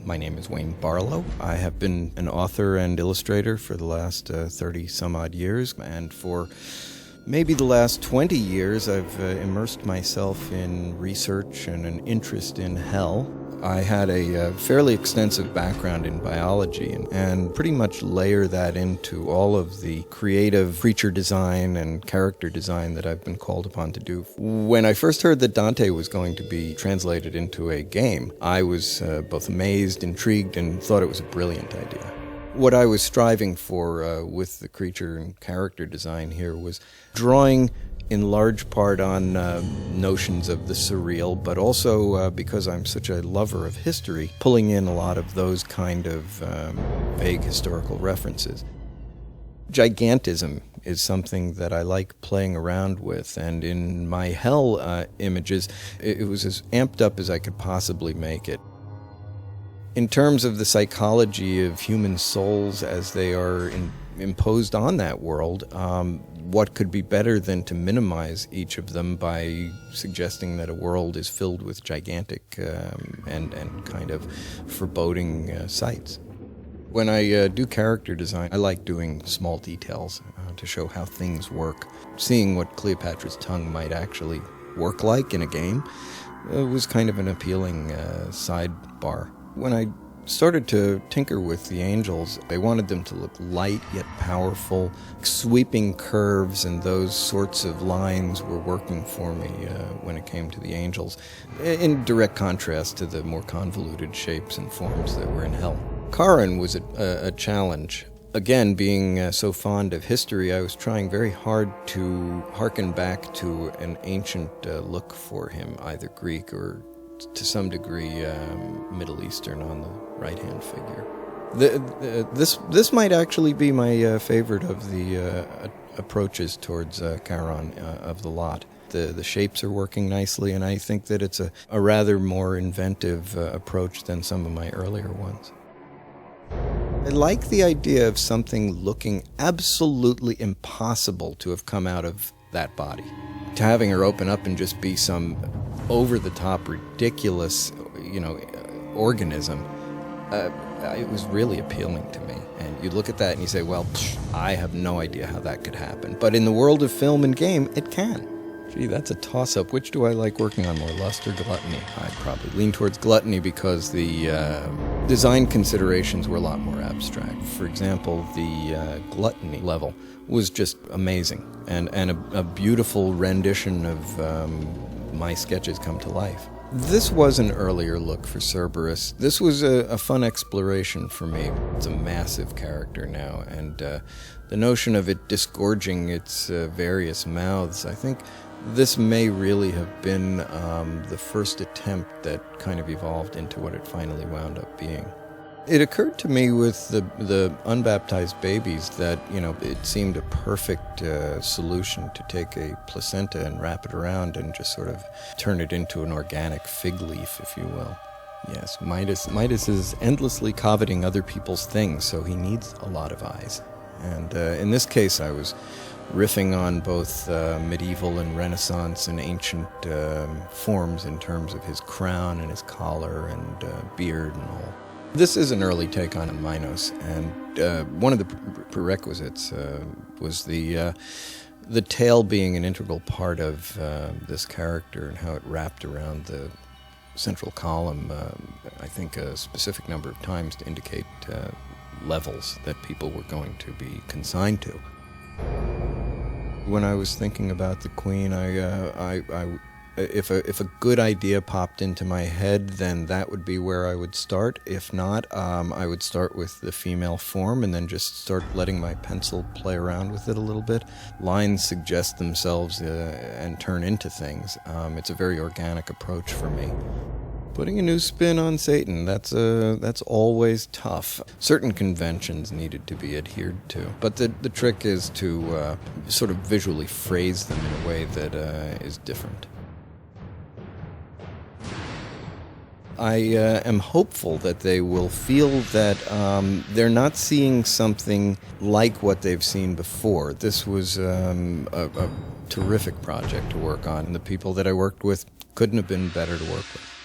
My name is Wayne Barlow. I have been an author and illustrator for the last 30-some-odd years, and for maybe the last 20 years I've immersed myself in research and an interest in hell. I had a fairly extensive background in biology and pretty much layer that into all of the creative creature design and character design that I've been called upon to do. When I first heard that Dante was going to be translated into a game, I was both amazed, intrigued, and thought it was a brilliant idea. What I was striving for with the creature and character design here was drawing in large part on notions of the surreal, but also because I'm such a lover of history, pulling in a lot of those kind of vague historical references. Gigantism is something that I like playing around with, and in my hell images, it was as amped up as I could possibly make it. In terms of the psychology of human souls as they are imposed on that world, what could be better than to minimize each of them by suggesting that a world is filled with gigantic and kind of foreboding sights. When I do character design, I like doing small details to show how things work. Seeing what Cleopatra's tongue might actually work like in a game was kind of an appealing sidebar. When I started to tinker with the angels, I wanted them to look light yet powerful. Sweeping curves and those sorts of lines were working for me when it came to the angels, in direct contrast to the more convoluted shapes and forms that were in hell. Charon was a challenge. Again, being so fond of history, I was trying very hard to harken back to an ancient look for him, either Greek or to some degree Middle Eastern on the right-hand figure. This might actually be my favorite of the approaches towards Charon of the lot. The shapes are working nicely, and I think that it's a rather more inventive approach than some of my earlier ones. I like the idea of something looking absolutely impossible to have come out of that body. To having her open up and just be some over-the-top, ridiculous, organism, it was really appealing to me. And you look at that and you say, well, I have no idea how that could happen. But in the world of film and game, it can. Gee, that's a toss-up. Which do I like working on more, lust or gluttony? I'd probably lean towards gluttony because the design considerations were a lot more abstract. For example, the gluttony level was just amazing and a beautiful rendition of my sketches come to life. This was an earlier look for Cerberus. This was a fun exploration for me. It's a massive character now, and the notion of it disgorging its various mouths, I think this may really have been the first attempt that kind of evolved into what it finally wound up being. It occurred to me with the unbaptized babies that, it seemed a perfect solution to take a placenta and wrap it around and just sort of turn it into an organic fig leaf, if you will. Yes, Midas is endlessly coveting other people's things, so he needs a lot of eyes. And in this case, I was riffing on both medieval and Renaissance and ancient forms in terms of his crown and his collar and beard and all. This is an early take on Minos, and one of the prerequisites was the tail being an integral part of this character and how it wrapped around the central column, I think a specific number of times to indicate levels that people were going to be consigned to. When I was thinking about the Queen, if a good idea popped into my head, then that would be where I would start. If not, I would start with the female form and then just start letting my pencil play around with it a little bit. Lines suggest themselves and turn into things. It's a very organic approach for me. Putting a new spin on Satan, that's always tough. Certain conventions needed to be adhered to, but the trick is to sort of visually phrase them in a way that is different. I am hopeful that they will feel that they're not seeing something like what they've seen before. This was a terrific project to work on, and the people that I worked with couldn't have been better to work with.